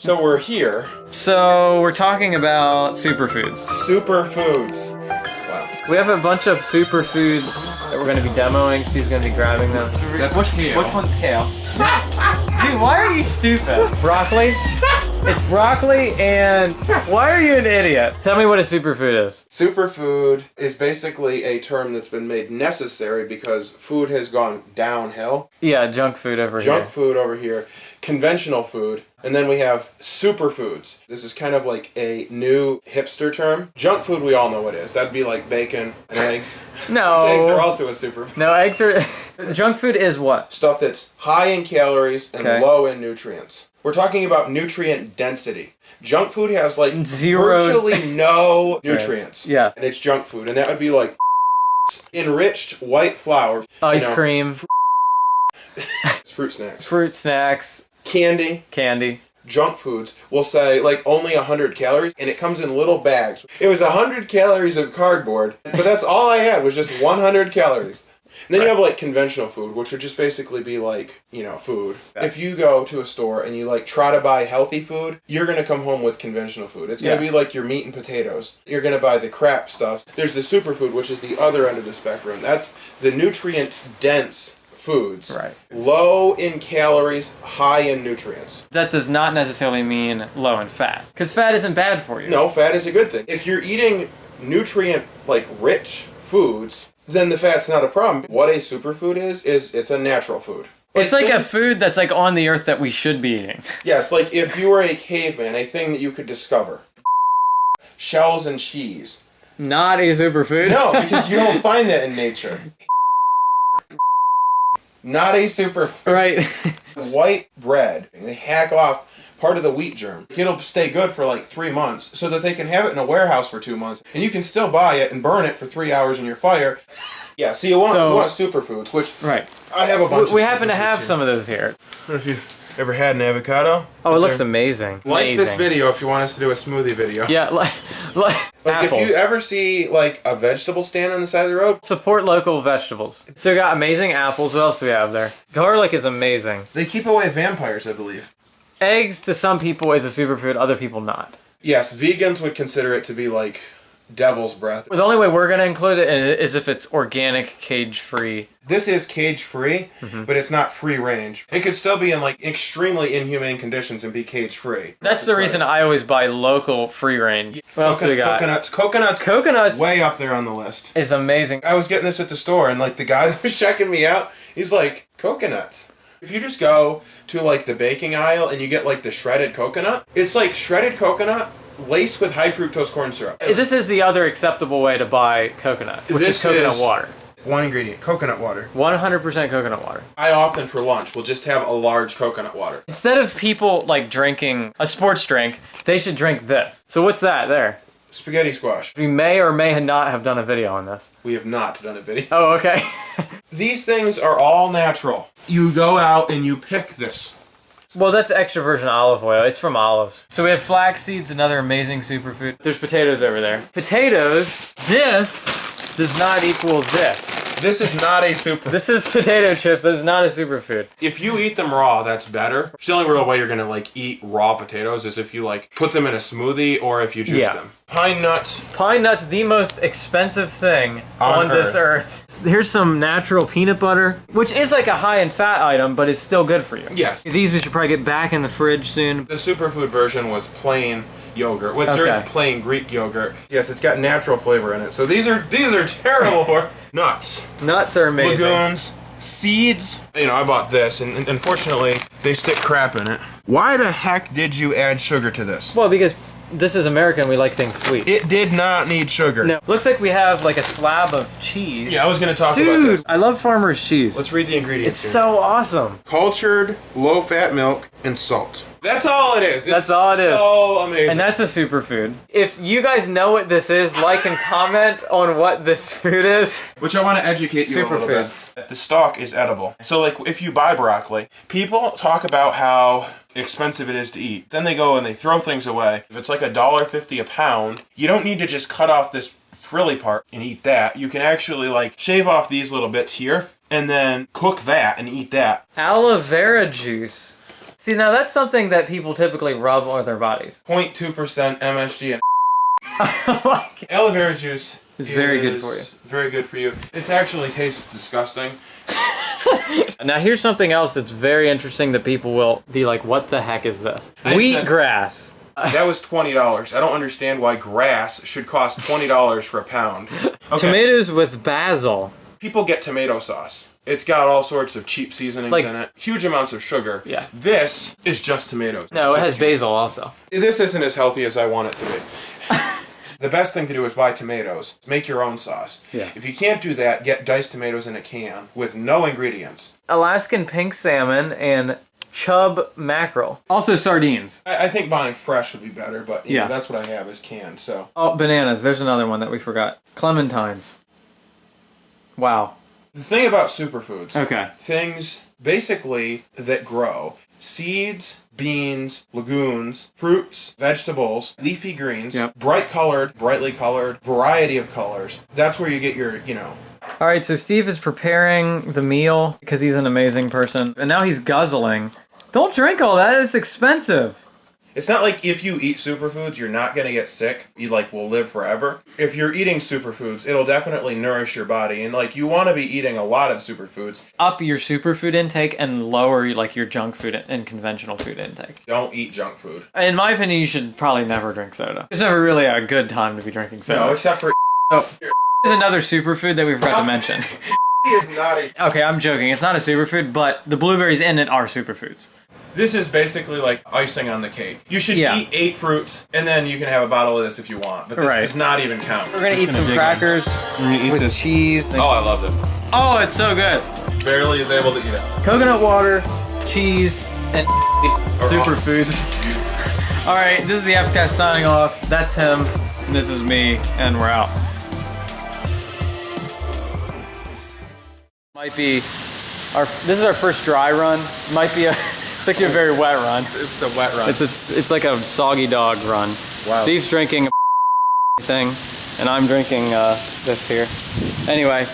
So we're here. So we're talking about superfoods. Superfoods. Wow. We have a bunch of superfoods that we're going to be demoing. Steve's going to be grabbing them. That's kale. Which one's kale? Dude, why are you stupid? Broccoli? It's broccoli and... Why are you an idiot? Tell me what a superfood is. Superfood is basically a term that's been made necessary because food has gone downhill. Yeah, junk food over here. Junk food over here. Conventional food. And then we have superfoods. This is kind of like a new hipster term. Junk food, we all know what it is. That'd be like bacon and eggs. No. Eggs are also a superfood. No, eggs are... Junk food is what? Stuff that's high in calories and Okay. low in nutrients. We're talking about nutrient density. Junk food has like Zero. virtually no nutrients. Yeah. And it's junk food. And that would be like enriched white flour. Ice cream. Fruit snacks. Fruit snacks. Candy. Junk foods will say like only 100 calories and it comes in little bags. It was 100 calories of cardboard, but that's all I had was just 100 calories. And then you have like conventional food, which would just basically be like, food. Yeah. If you go to a store and you like try to buy healthy food, you're going to come home with conventional food. It's going to be like your meat and potatoes. You're going to buy the crap stuff. There's the superfood, which is the other end of the spectrum. That's the nutrient dense foods. Right. Low in calories, high in nutrients. That does not necessarily mean low in fat. Because fat isn't bad for you. No, fat is a good thing. If you're eating nutrient rich foods, then the fat's not a problem. What a superfood is it's a natural food. It's like a food that's like on the earth that we should be eating. Yes, like if you were a caveman, a thing that you could discover. Shells and cheese. Not a superfood. No, because you don't find that in nature. Not a superfood. Right. White bread. They hack off part of the wheat germ. It'll stay good for like 3 months so that they can have it in a warehouse for 2 months. And you can still buy it and burn it for 3 hours in your fire. Yeah, so you want superfoods, which I have a bunch of. We happen to have some of those here. I don't know if you've ever had an avocado. Oh, it looks amazing. Like this video if you want us to do a smoothie video. Yeah, like apples. If you ever see like a vegetable stand on the side of the road, Support local vegetables. So we got amazing apples. What else do we have there? Garlic is amazing. they keep away vampires, I believe. Eggs to some people is a superfood, other people not. Yes, vegans would consider it to be like devil's breath. The only way we're going to include it is if it's organic, cage-free. This is cage-free, but it's not free range. It could still be in like extremely inhumane conditions and be cage-free. That's the reason I always buy local free range. What else do we got? Coconuts way up there on the list. Is amazing. I was getting this at the store and like the guy that was checking me out, he's like, coconuts. If you just go to like the baking aisle and you get like the shredded coconut, it's like shredded coconut laced with high fructose corn syrup. This is the other acceptable way to buy coconut, which is coconut water. One ingredient, coconut water. 100% coconut water. I often for lunch will just have a large coconut water. Instead of people like drinking a sports drink, they should drink this. So what's that there? Spaghetti squash. We may or may not have done a video on this. We have not done a video. Oh, okay. These things are all natural. You go out and you pick this. Well, that's extra virgin olive oil. It's from olives. So we have flax seeds, another amazing superfood. There's potatoes over there. Potatoes, this does not equal this. This is not a superfood. This is potato chips. That is not a superfood. If you eat them raw, that's better. It's the only real way you're gonna like eat raw potatoes is if you like put them in a smoothie or if you juice them. Pine nuts. Pine nuts, the most expensive thing on this earth. Here's some natural peanut butter, which is like a high in fat item, but it's still good for you. Yes. These we should probably get back in the fridge soon. The superfood version was plain yogurt. With there's plain Greek yogurt. Yes, it's got natural flavor in it. So these are terrible for nuts. Nuts are amazing. Legumes, seeds. I bought this, and unfortunately, they stick crap in it. Why the heck did you add sugar to this? Well, because this is American, we like things sweet. It did not need sugar. No. Looks like we have like a slab of cheese. Yeah, I was going to talk about Dude, this. I love farmer's cheese. Let's read the ingredients It's here. so awesome. Cultured, low-fat milk, and salt. That's all it is. That's all it is. So amazing. And that's a superfood. If you guys know what this is, like and comment on what this food is. Which I want to educate you a little bit. The stalk is edible. So like if you buy broccoli, people talk about how expensive it is to eat. Then they go and they throw things away. If it's like $1.50 a pound, you don't need to just cut off this frilly part and eat that. You can actually like shave off these little bits here and then cook that and eat that. Aloe vera juice. See, now that's something that people typically rub on their bodies. 0.2% MSG and aloe vera juice is very good for you. Very good for you. It actually tastes disgusting. Now here's something else that's very interesting that people will be like, what the heck is this? Wheatgrass. That was $20. I don't understand why grass should cost $20 for a pound. Okay. Tomatoes with basil. People get tomato sauce. It's got all sorts of cheap seasonings in it. Huge amounts of sugar. Yeah. This is just tomatoes. No, it has basil also. This isn't as healthy as I want it to be. The best thing to do is buy tomatoes. Make your own sauce. Yeah. If you can't do that, get diced tomatoes in a can with no ingredients. Alaskan pink salmon and chub mackerel. Also sardines. I think buying fresh would be better, but you Yeah. know, that's what I have is canned. So. Oh, bananas. There's another one that we forgot. Clementines. Wow. The thing about superfoods. Okay. Things basically that grow. Seeds, beans, legumes, fruits, vegetables, leafy greens, bright colored, brightly colored, variety of colors. That's where you get your, you know. All right, so Steve is preparing the meal because he's an amazing person. And now he's guzzling. Don't drink all that. It's expensive. It's not like if you eat superfoods, you're not going to get sick. You, like, will live forever. If you're eating superfoods, it'll definitely nourish your body. And, like, you want to be eating a lot of superfoods. Up your superfood intake and lower, like, your junk food and conventional food intake. Don't eat junk food. In my opinion, you should probably never drink soda. It's never really a good time to be drinking soda. No, except for... There's another superfood that we forgot to mention. is not a... Okay, I'm joking. It's not a superfood, but the blueberries in it are superfoods. This is basically like icing on the cake. You should eat 8 fruits, and then you can have a bottle of this if you want. But this does not even count. We're going to eat some crackers with cheese. Oh, I loved it. Oh, it's so good. Barely is able to eat it. Coconut water, cheese, and superfoods. All right, this is the FCast signing off. That's him, and this is me, and we're out. Might be this is our first dry run. Might be it's like a very wet run. It's a wet run. It's like a soggy dog run. Wow. Steve's drinking a thing, and I'm drinking this here. Anyway.